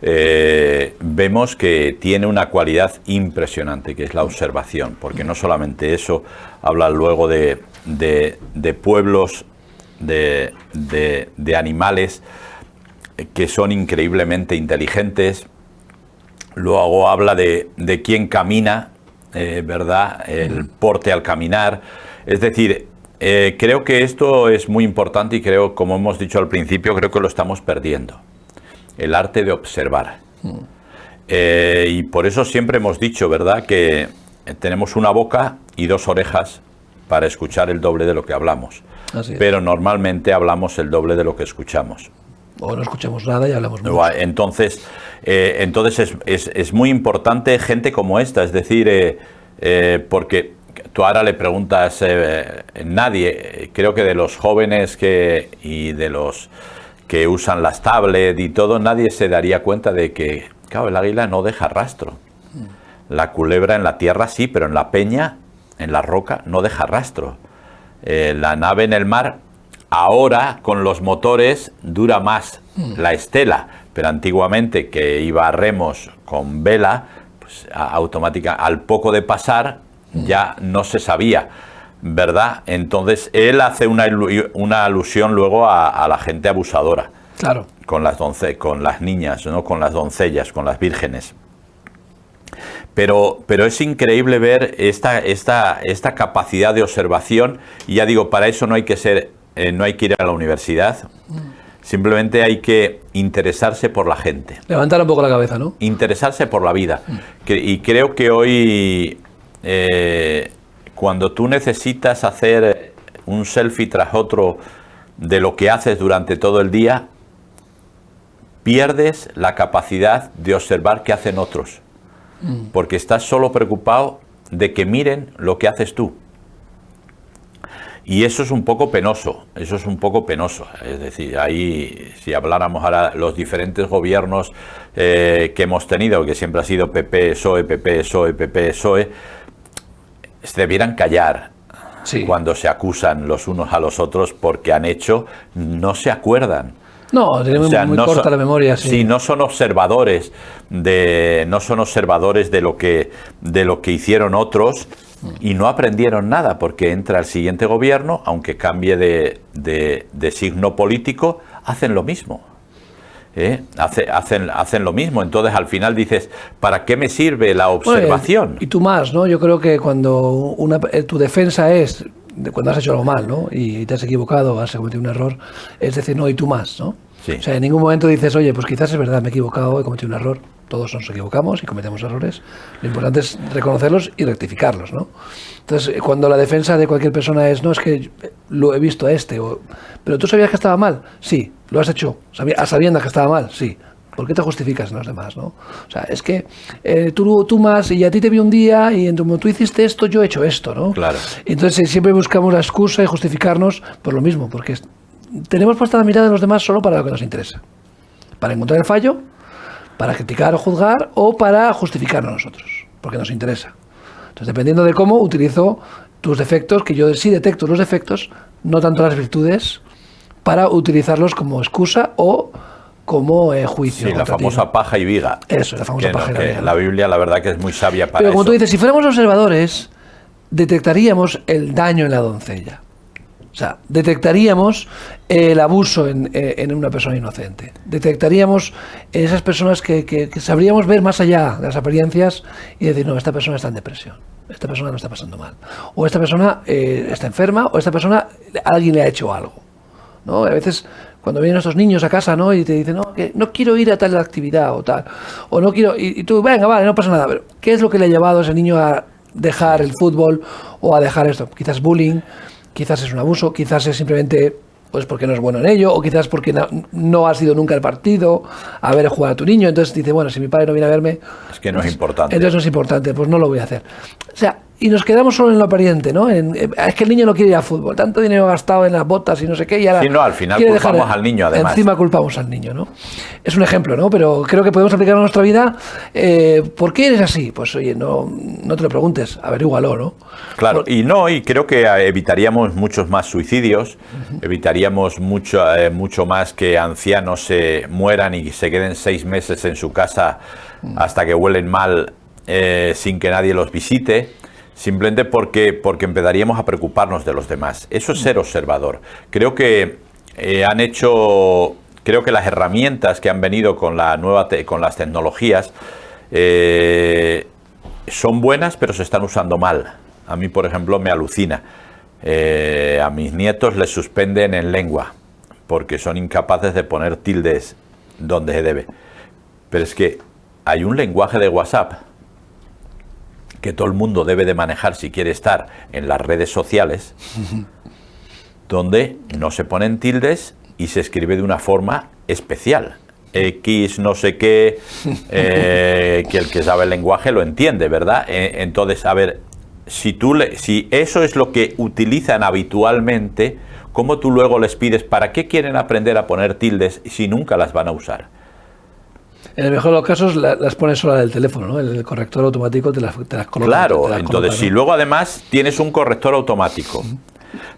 vemos que tiene una cualidad impresionante, que es la observación, porque no solamente eso, habla luego de pueblos, de animales que son increíblemente inteligentes. Luego habla de quién camina, ¿verdad? El porte al caminar. Es decir, creo que esto es muy importante y creo, como hemos dicho al principio, creo que lo estamos perdiendo. El arte de observar. Y por eso siempre hemos dicho, ¿verdad?, que tenemos una boca y 2 orejas para escuchar el doble de lo que hablamos. Pero normalmente hablamos el doble de lo que escuchamos. O no escuchamos nada y hablamos mucho. Entonces es muy importante gente como esta, es decir, porque tú ahora le preguntas, nadie, creo que de los jóvenes y de los que usan las tablets y todo, nadie se daría cuenta de que, claro, el águila no deja rastro. La culebra en la tierra sí, pero en la peña, en la roca, no deja rastro. La nave en el mar, ahora con los motores dura más la estela, pero antiguamente, que iba a remos con vela, pues automática, al poco de pasar ya no se sabía, ¿verdad? Entonces él hace una alusión luego a la gente abusadora. Claro. Con las niñas, ¿no?, con las doncellas, con las vírgenes. Pero es increíble ver esta capacidad de observación, y ya digo, para eso no hay que ir a la universidad, simplemente hay que interesarse por la gente. Levantar un poco la cabeza, ¿no? Interesarse por la vida. Y creo que hoy, cuando tú necesitas hacer un selfie tras otro de lo que haces durante todo el día, pierdes la capacidad de observar qué hacen otros. Porque estás solo preocupado de que miren lo que haces tú. Y eso es un poco penoso, Es decir, ahí, si habláramos ahora los diferentes gobiernos que hemos tenido, que siempre ha sido PP, PSOE, PP, PSOE, PP, PSOE, se debieran callar. Sí. Cuando se acusan los unos a los otros porque han hecho, no se acuerdan. No, tiene muy corta la memoria. Sí, no son observadores de lo que hicieron otros, y no aprendieron nada, porque entra el siguiente gobierno, aunque cambie de signo político, hacen lo mismo. Hacen lo mismo. Entonces al final dices, ¿para qué me sirve la observación? Bueno, y tú más, ¿no? Yo creo que cuando tu defensa es cuando has hecho algo mal, ¿no?, y te has equivocado, has cometido un error, es decir, no, y tú más, ¿no? Sí. O sea, en ningún momento dices, oye, pues quizás es verdad, me he equivocado, he cometido un error. Todos nos equivocamos y cometemos errores. Lo importante es reconocerlos y rectificarlos, ¿no? Entonces, cuando la defensa de cualquier persona es, no, es que lo he visto a pero tú sabías que estaba mal, sí, lo has hecho, a sabiendas que estaba mal, sí. ¿Por qué te justificas en los demás, no? O sea, es que tú más, y a ti te vi un día, y como tú hiciste esto, yo he hecho esto, ¿no? Claro. Entonces siempre buscamos la excusa y justificarnos por lo mismo, porque tenemos puesta la mirada en los demás solo para lo que nos interesa. Para encontrar el fallo, para criticar o juzgar o para justificarnos nosotros, porque nos interesa. Entonces, dependiendo de cómo utilizo tus defectos, que yo sí detecto los defectos, no tanto las virtudes, para utilizarlos como excusa o como juicio. Sí, la famosa paja y viga. Eso, la famosa paja y viga. La Biblia, la verdad, que es muy sabia para eso. Pero como tú dices, si fuéramos observadores, detectaríamos el daño en la doncella. O sea, detectaríamos el abuso en una persona inocente. Detectaríamos esas personas que sabríamos ver más allá de las apariencias y decir, no, esta persona está en depresión, esta persona no está pasando mal, o esta persona está enferma, o esta persona, alguien le ha hecho algo, ¿no? A veces, cuando vienen estos niños a casa, ¿no? Y te dicen, no, que no quiero ir a tal actividad o tal, o no quiero, y tú, venga, vale, no pasa nada, pero ¿qué es lo que le ha llevado a ese niño a dejar el fútbol o a dejar esto? Quizás bullying, quizás es un abuso, quizás es simplemente pues porque no es bueno en ello, o quizás porque no ha sido nunca el partido a ver jugar a tu niño. Entonces dice, bueno, si mi padre no viene a verme, es que no es importante. Entonces no es importante, pues no lo voy a hacer. O sea, y nos quedamos solo en lo aparente, ¿no? Es que el niño no quiere ir a fútbol, tanto dinero gastado en las botas y no sé qué, y ahora sí, no, al final culpamos al niño, además. Encima culpamos al niño, ¿no? Es un ejemplo, ¿no? Pero creo que podemos aplicarlo a nuestra vida. ¿Por qué eres así? Pues oye, no te lo preguntes, averígualo, ¿no? Claro, y creo que evitaríamos muchos más suicidios, evitaríamos mucho más que ancianos se mueran y se queden 6 meses en su casa hasta que huelen mal sin que nadie los visite. Simplemente porque empezaríamos a preocuparnos de los demás. Eso es ser observador. Creo que creo que las herramientas que han venido con con las tecnologías son buenas, pero se están usando mal. A mí, por ejemplo, me alucina. A mis nietos les suspenden en lengua porque son incapaces de poner tildes donde se debe. Pero es que hay un lenguaje de WhatsApp que todo el mundo debe de manejar si quiere estar en las redes sociales, donde no se ponen tildes y se escribe de una forma especial. X no sé qué, que el que sabe el lenguaje lo entiende, ¿verdad? Entonces, a ver, si eso es lo que utilizan habitualmente, ¿cómo tú luego les pides para qué quieren aprender a poner tildes si nunca las van a usar? En el mejor de los casos las pones sola del teléfono, ¿no? El corrector automático te las coloca. Claro, entonces si luego además tienes un corrector automático,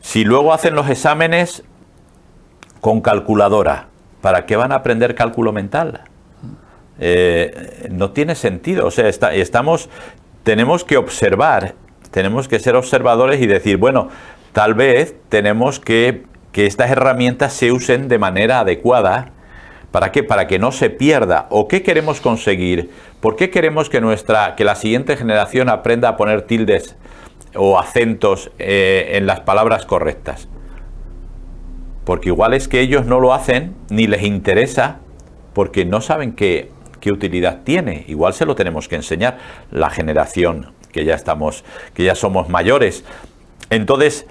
si luego hacen los exámenes con calculadora, ¿para qué van a aprender cálculo mental? No tiene sentido. O sea, tenemos que observar, tenemos que ser observadores y decir, bueno, tal vez tenemos que estas herramientas se usen de manera adecuada. ¿Para qué? Para que no se pierda. ¿O qué queremos conseguir? ¿Por qué queremos que la siguiente generación aprenda a poner tildes o acentos en las palabras correctas? Porque igual es que ellos no lo hacen, ni les interesa, porque no saben qué utilidad tiene. Igual se lo tenemos que enseñar la generación que ya somos mayores. Entonces,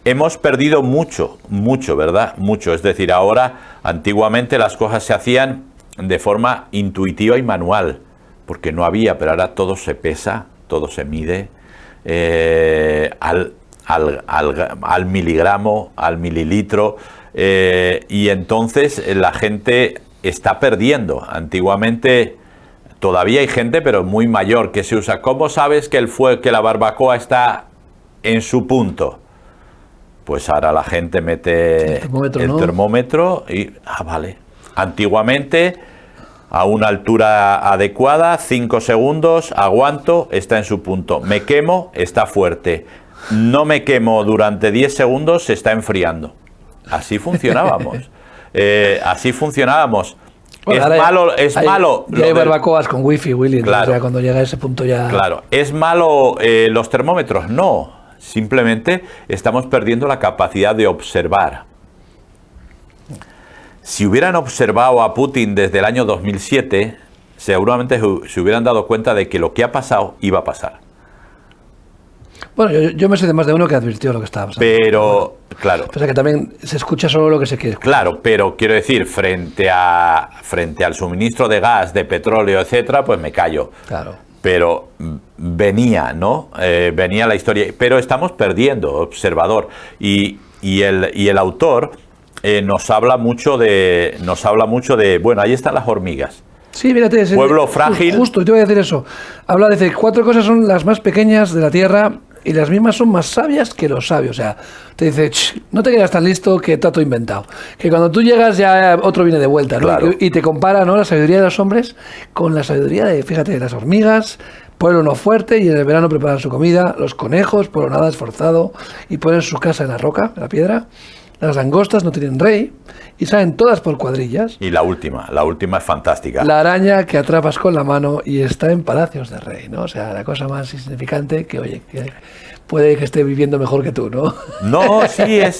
hemos perdido mucho, ¿verdad? Mucho. Es decir, ahora, antiguamente las cosas se hacían de forma intuitiva y manual, porque no había, pero ahora todo se pesa, todo se mide al miligramo, al mililitro, y entonces la gente está perdiendo. Antiguamente todavía hay gente, pero muy mayor, que se usa. ¿Cómo sabes que la barbacoa está en su punto? Pues ahora la gente mete el termómetro y... vale. Antiguamente, a una altura adecuada, 5 segundos, aguanto, está en su punto. Me quemo, está fuerte. No me quemo durante 10 segundos, se está enfriando. Así funcionábamos. Bueno, es malo. Ya hay barbacoas con wifi, Willy. Claro, o sea, cuando llega a ese punto ya... Claro. ¿Es malo los termómetros? No. Simplemente estamos perdiendo la capacidad de observar. Si hubieran observado a Putin desde el año 2007, seguramente se hubieran dado cuenta de que lo que ha pasado iba a pasar. Bueno, yo me sé de más de uno que advirtió lo que estaba pasando. Pero, claro. Pasa que también se escucha solo lo que se quiere escuchar. Claro, pero quiero decir, frente al suministro de gas, de petróleo, etcétera, pues me callo. Claro. Pero venía, ¿no? Venía la historia. Pero estamos perdiendo, observador. Y el autor nos habla mucho de, bueno, ahí están las hormigas. Sí, mírate, Pueblo frágil. Justo, te voy a decir eso. Habla de que 4 cosas son las más pequeñas de la tierra y las mismas son más sabias que los sabios. O sea, te dice, no te quedas tan listo que está todo inventado. Que cuando tú llegas ya otro viene de vuelta, ¿no? Claro. Y te compara, ¿no?, la sabiduría de los hombres con la sabiduría de, fíjate, de las hormigas. Pueblo no fuerte y en el verano preparan su comida. Los conejos, pueblo nada esforzado y ponen su casa en la roca, en la piedra. Las langostas no tienen rey y salen todas por cuadrillas. Y la última es fantástica. La araña que atrapas con la mano y está en palacios de rey, ¿no? O sea, la cosa más insignificante que, oye, que puede que esté viviendo mejor que tú, ¿no? No, sí, es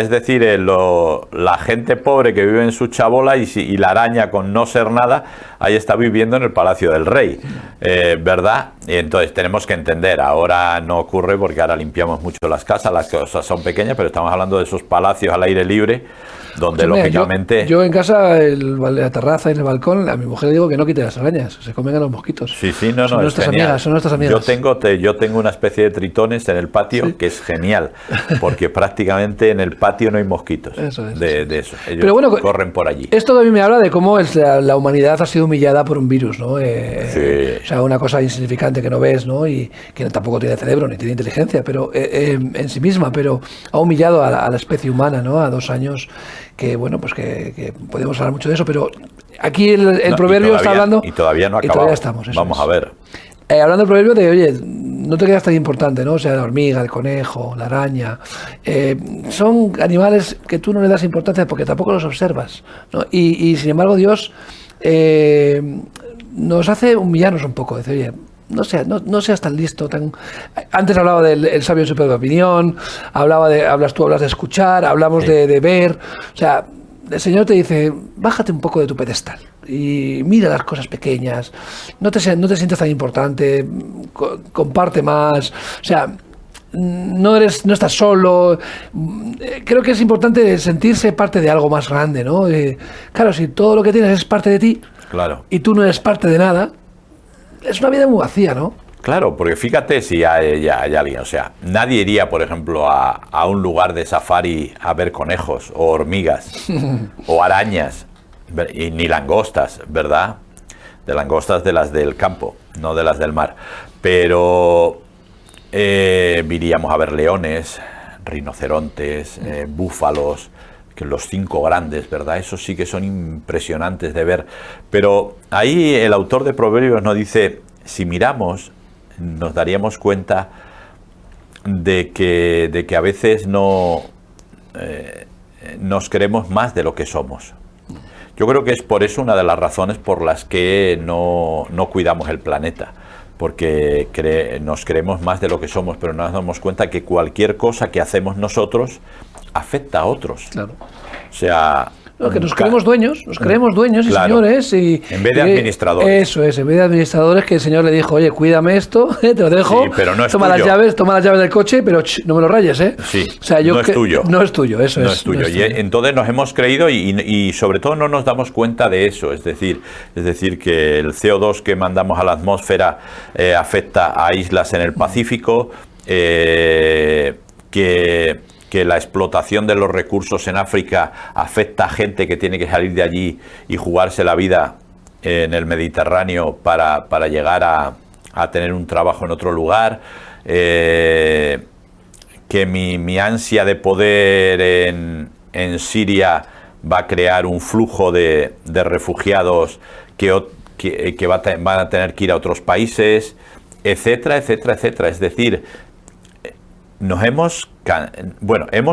decir, la gente pobre que vive en su chabola y la araña con no ser nada, ahí está viviendo en el palacio del rey, ¿verdad? Y entonces tenemos que entender, ahora no ocurre porque ahora limpiamos mucho las cosas son pequeñas, pero estamos hablando de esos palacios al aire libre, donde Mira, lógicamente... Yo en casa, la terraza y en el balcón, a mi mujer le digo que no quite las arañas, se comen a los mosquitos. Sí, no, son nuestras amigas, son nuestras amigas. Yo tengo una especie de tritones en el patio, ¿sí?, que es genial, porque prácticamente en el patio no hay mosquitos. Eso es. De eso. Ellos Pero bueno, corren por allí. Esto a mí me habla de cómo la humanidad ha sido humillada por un virus, ¿no? Sí. O sea, una cosa insignificante que no ves, ¿no? Y que tampoco tiene cerebro ni tiene inteligencia, pero en sí misma, pero ha humillado a la especie humana, ¿no? A 2 años que, bueno, pues que podemos hablar mucho de eso, pero aquí el proverbio está hablando... Y todavía no ha acabado. Todavía estamos, Vamos a ver. Hablando del proverbio de, oye, no te quedas tan importante, ¿no? O sea, la hormiga, el conejo, la araña, son animales que tú no le das importancia porque tampoco los observas, ¿no? Y sin embargo Dios nos hace humillarnos un poco, dice, oye, no seas tan listo, Antes hablaba del sabio en su propia opinión, hablas de escuchar, hablamos sí, de ver, o sea, el Señor te dice, bájate un poco de tu pedestal y mira las cosas pequeñas, no te sientas tan importante, comparte más, o sea, no estás solo. Creo que es importante sentirse parte de algo más grande, ¿no? Claro, si todo lo que tienes es parte de ti, claro, y tú no eres parte de nada, es una vida muy vacía, ¿no? Claro, porque fíjate si hay alguien, o sea, nadie iría, por ejemplo, a un lugar de safari a ver conejos o hormigas o arañas, y ni langostas, ¿verdad? De langostas de las del campo, no de las del mar. Pero iríamos a ver leones, rinocerontes, búfalos, que los 5 grandes, ¿verdad? Esos sí que son impresionantes de ver. Pero ahí el autor de Proverbios nos dice, si miramos, nos daríamos cuenta de que a veces nos creemos más de lo que somos. Yo creo que es por eso una de las razones por las que no cuidamos el planeta, porque nos creemos más de lo que somos, pero no nos damos cuenta que cualquier cosa que hacemos nosotros afecta a otros. Claro. O sea... que nos creemos dueños, y claro, señores. En vez de administradores. Eso es, en vez de administradores, que el señor le dijo, oye, cuídame esto, te lo dejo. Sí, pero no es toma tuyo. Toma las llaves del coche, pero no me lo rayes, ¿eh? Sí, o sea, no es tuyo. No es tuyo, eso es. No es tuyo. Y entonces nos hemos creído y sobre todo no nos damos cuenta de eso. Es decir que el CO2 que mandamos a la atmósfera afecta a islas en el Pacífico, que la explotación de los recursos en África afecta a gente que tiene que salir de allí y jugarse la vida en el Mediterráneo para llegar a tener un trabajo en otro lugar, que mi ansia de poder en Siria va a crear un flujo de refugiados que van a tener que ir a otros países, etcétera, etcétera, etcétera. Es decir, hemos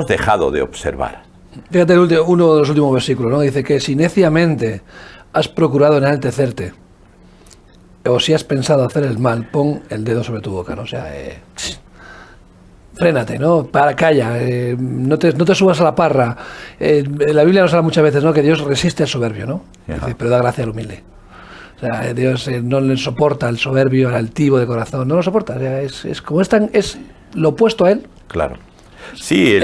dejado de observar. Fíjate uno de los últimos versículos, ¿no? Dice que si neciamente has procurado enaltecerte o si has pensado hacer el mal, pon el dedo sobre tu boca, ¿no? O sea, frénate, ¿no? Calla, no te subas a la parra. La Biblia nos habla muchas veces, ¿no?, que Dios resiste al soberbio, ¿no? Dice, pero da gracia al humilde. O sea, Dios no le soporta al soberbio, al altivo de corazón, no lo soporta. O sea, es como es lo opuesto a él. Claro. Sí,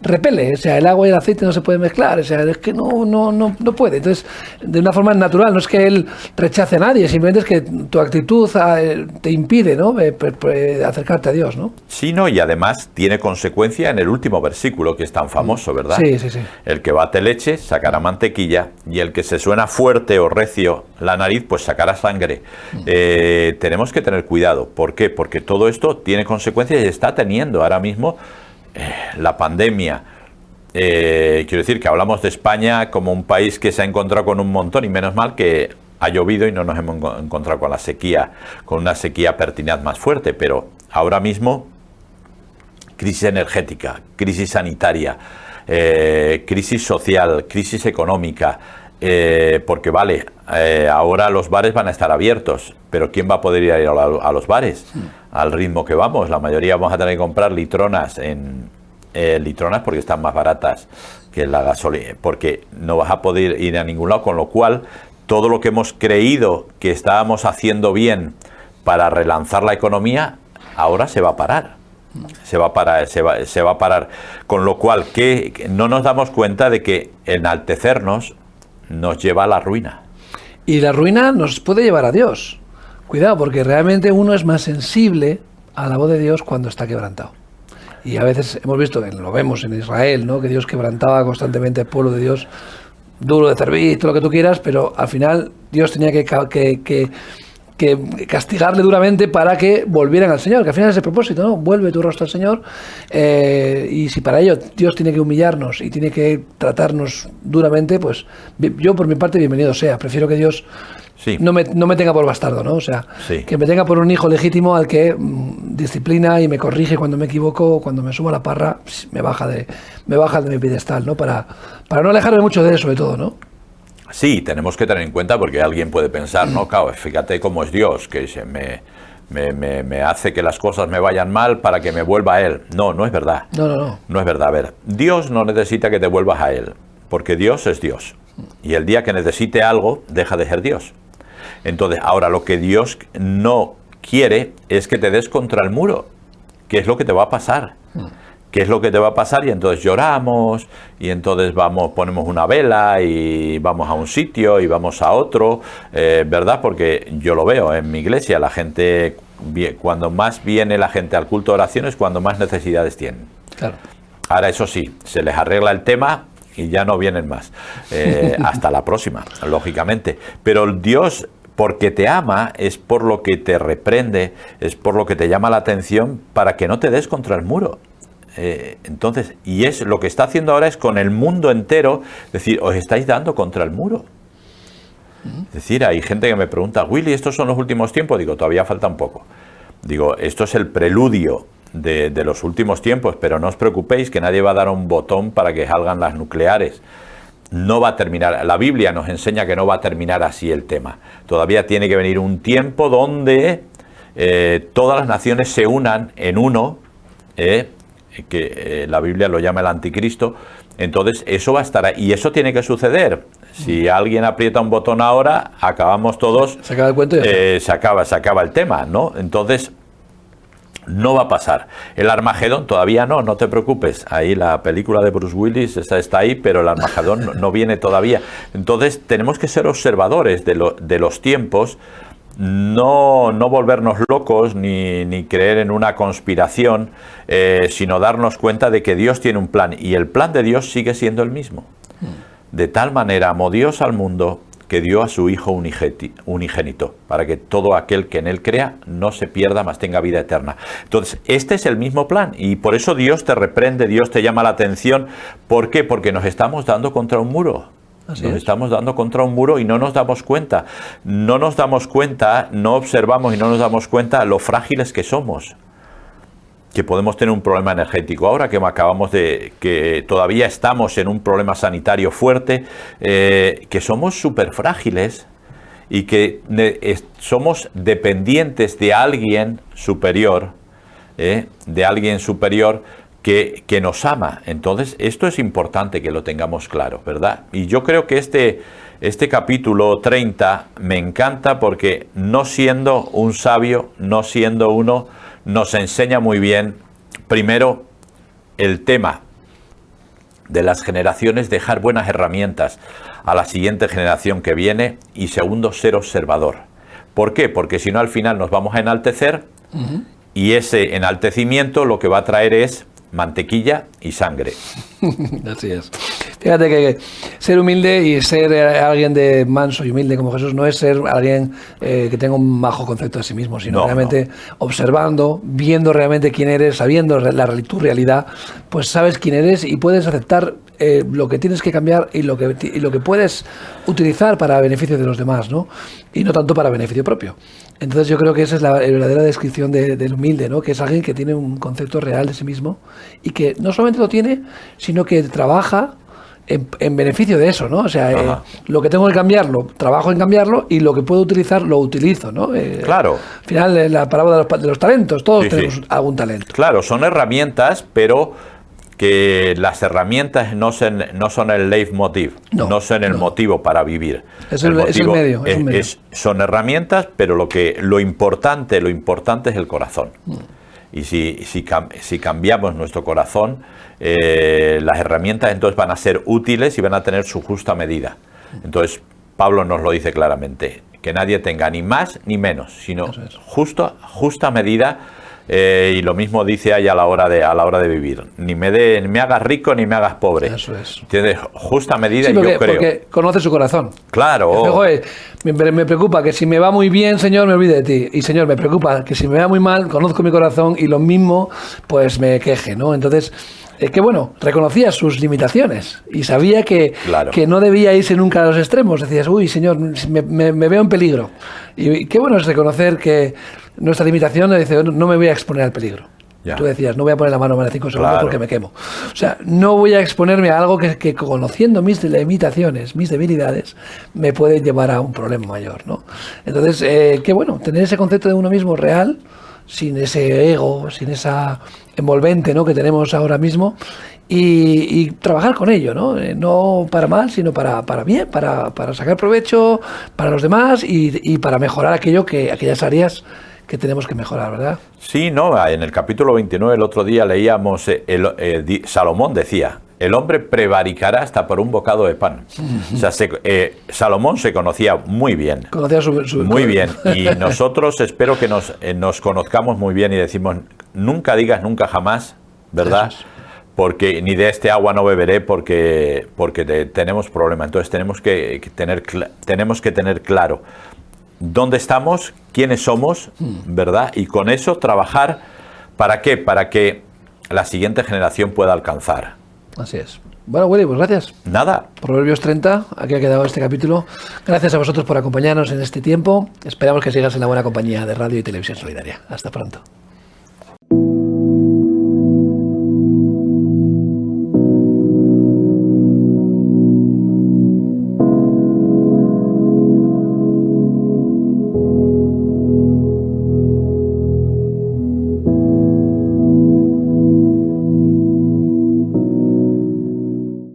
repele, o sea, el agua y el aceite no se pueden mezclar, o sea, es que no puede. Entonces, de una forma natural, no es que él rechace a nadie, simplemente es que tu actitud te impide, ¿no?, acercarte a Dios, ¿no? Sí, no, y además tiene consecuencia en el último versículo, que es tan famoso, ¿verdad? Sí, sí, sí. El que bate leche sacará mantequilla, y el que se suena fuerte o recio la nariz, pues sacará sangre. Tenemos que tener cuidado. ¿Por qué? Porque todo esto tiene consecuencias y está teniendo ahora mismo la pandemia. Quiero decir que hablamos de España como un país que se ha encontrado con un montón, y menos mal que ha llovido y no nos hemos encontrado con la sequía, con una sequía pertinaz más fuerte, pero ahora mismo crisis energética, crisis sanitaria, crisis social, crisis económica, porque vale, ahora los bares van a estar abiertos, pero ¿quién va a poder ir a los bares? Al ritmo que vamos, la mayoría vamos a tener que comprar litronas porque están más baratas que la gasolina, porque no vas a poder ir a ningún lado, con lo cual todo lo que hemos creído que estábamos haciendo bien para relanzar la economía, ahora se va a parar. Se va a parar. Con lo cual, que no nos damos cuenta de que enaltecernos nos lleva a la ruina. Y la ruina nos puede llevar a Dios. Cuidado, porque realmente uno es más sensible a la voz de Dios cuando está quebrantado. Y a veces hemos visto, lo vemos en Israel, ¿no?, que Dios quebrantaba constantemente al pueblo de Dios, duro de servir, todo lo que tú quieras, pero al final Dios tenía que castigarle duramente para que volvieran al Señor, que al final es el propósito, ¿no? Vuelve tu rostro al Señor, y si para ello Dios tiene que humillarnos y tiene que tratarnos duramente, pues yo por mi parte bienvenido sea. Prefiero que Dios no me tenga por bastardo, ¿no? O sea, que me tenga por un hijo legítimo al que disciplina y me corrige cuando me equivoco, cuando me subo a la parra, me baja de mi pedestal, ¿no? Para no alejarme mucho de eso, de todo, ¿no? Sí, tenemos que tener en cuenta, porque alguien puede pensar, no, claro, fíjate cómo es Dios, que me hace que las cosas me vayan mal para que me vuelva a Él. No, no es verdad. No. No es verdad. A ver, Dios no necesita que te vuelvas a Él, porque Dios es Dios. Y el día que necesite algo, deja de ser Dios. Entonces, ahora lo que Dios no quiere es que te des contra el muro, que es lo que te va a pasar. ¿Qué es lo que te va a pasar? Y entonces lloramos, y entonces ponemos una vela y vamos a un sitio y vamos a otro, ¿verdad? Porque yo lo veo en mi iglesia, la gente, cuando más viene la gente al culto de oración es cuando más necesidades tienen. Claro. Ahora, eso sí, se les arregla el tema y ya no vienen más. Hasta la próxima, lógicamente. Pero Dios, porque te ama, es por lo que te reprende, es por lo que te llama la atención, para que no te des contra el muro. Entonces, y es lo que está haciendo ahora, es con el mundo entero, es decir, os estáis dando contra el muro. Es decir, hay gente que me pregunta, Willy, ¿estos son los últimos tiempos? Digo, todavía falta un poco. Digo, esto es el preludio de los últimos tiempos, pero no os preocupéis, que nadie va a dar un botón para que salgan las nucleares. No va a terminar, la Biblia nos enseña que no va a terminar así el tema. Todavía tiene que venir un tiempo donde todas las naciones se unan en uno, que la Biblia lo llama el anticristo. Entonces eso va a estar ahí, y eso tiene que suceder. Si alguien aprieta un botón ahora, acabamos todos, se acaba el cuento y se acaba el tema, ¿no? Entonces no va a pasar. El Armagedón todavía no te preocupes. Ahí la película de Bruce Willis está ahí, pero el Armagedón no viene todavía. Entonces tenemos que ser observadores de los tiempos. No volvernos locos ni creer en una conspiración, sino darnos cuenta de que Dios tiene un plan, y el plan de Dios sigue siendo el mismo. De tal manera amó Dios al mundo, que dio a su Hijo unigénito, para que todo aquel que en él crea no se pierda, mas tenga vida eterna. Entonces, este es el mismo plan, y por eso Dios te reprende, Dios te llama la atención. ¿Por qué? Porque nos estamos dando contra un muro. Estamos dando contra un muro y no nos damos cuenta. No observamos y no nos damos cuenta lo frágiles que somos. Que podemos tener un problema energético ahora, que todavía estamos en un problema sanitario fuerte, que somos súper frágiles y que somos dependientes de alguien superior, que nos ama. Entonces, esto es importante que lo tengamos claro, ¿verdad? Y yo creo que este capítulo 30 me encanta, porque no siendo un sabio, no siendo uno, nos enseña muy bien, primero, el tema de las generaciones, dejar buenas herramientas a la siguiente generación que viene, y segundo, ser observador. ¿Por qué? Porque si no, al final nos vamos a enaltecer, y ese enaltecimiento lo que va a traer es mantequilla y sangre. Así es. Fíjate que ser humilde y ser alguien de manso y humilde como Jesús no es ser alguien que tenga un bajo concepto de sí mismo, sino realmente observando, viendo realmente quién eres, sabiendo tu realidad, pues sabes quién eres y puedes aceptar lo que tienes que cambiar y lo que puedes utilizar para beneficio de los demás, ¿no? Y no tanto para beneficio propio. Entonces yo creo que esa es la verdadera descripción del humilde, ¿no? Que es alguien que tiene un concepto real de sí mismo y que no solamente lo tiene, sino que trabaja en beneficio de eso, ¿no? O sea, lo que tengo que cambiarlo, trabajo en cambiarlo, y lo que puedo utilizar, lo utilizo, ¿no? Claro. Al final, la parábola de los talentos, todos tenemos algún talento. Claro, son herramientas, pero que las herramientas no son el leitmotiv, no son el motivo para vivir. Es el medio. Son herramientas, pero lo importante es el corazón. Y si cambiamos nuestro corazón, las herramientas entonces van a ser útiles y van a tener su justa medida. Entonces Pablo nos lo dice claramente, que nadie tenga ni más ni menos, sino justa medida. Y lo mismo dice ahí a la hora de vivir. Ni me hagas rico ni me hagas pobre. Eso es. ¿Entiendes? Justa medida, sí, porque, yo creo. Porque conoce su corazón. Claro. Joder, me preocupa que si me va muy bien, Señor, me olvide de ti. Y Señor, me preocupa que si me va muy mal, conozco mi corazón y lo mismo, pues me queje, ¿no? Entonces, que bueno, reconocía sus limitaciones y sabía que no debía irse nunca a los extremos. Decías, uy, Señor, me veo en peligro. Y qué bueno es reconocer que nuestra limitación le dice, no me voy a exponer al peligro. Ya. Tú decías, no voy a poner la mano más de 5 segundos porque me quemo. O sea, no voy a exponerme a algo que conociendo mis limitaciones, mis debilidades, me puede llevar a un problema mayor, ¿no? Entonces, qué bueno, tener ese concepto de uno mismo real, sin ese ego, sin esa envolvente, ¿no?, que tenemos ahora mismo, y trabajar con ello, ¿no? No para mal, sino para bien, para sacar provecho para los demás y para mejorar aquellas áreas que tenemos que mejorar, ¿verdad? Sí, no, en el capítulo 29 el otro día leíamos, Salomón decía, el hombre prevaricará hasta por un bocado de pan. O sea, Salomón se conocía muy bien. Muy bien. Y nosotros espero que nos conozcamos muy bien y decimos, nunca digas nunca jamás, ¿verdad? Porque ni de este agua no beberé porque tenemos problemas. Entonces tenemos que tener claro dónde estamos, quiénes somos, ¿verdad? Y con eso trabajar, ¿para qué? Para que la siguiente generación pueda alcanzar. Así es. Bueno, Willy, pues gracias. Nada. Proverbios 30, aquí ha quedado este capítulo. Gracias a vosotros por acompañarnos en este tiempo. Esperamos que sigas en la buena compañía de Radio y Televisión Solidaria. Hasta pronto.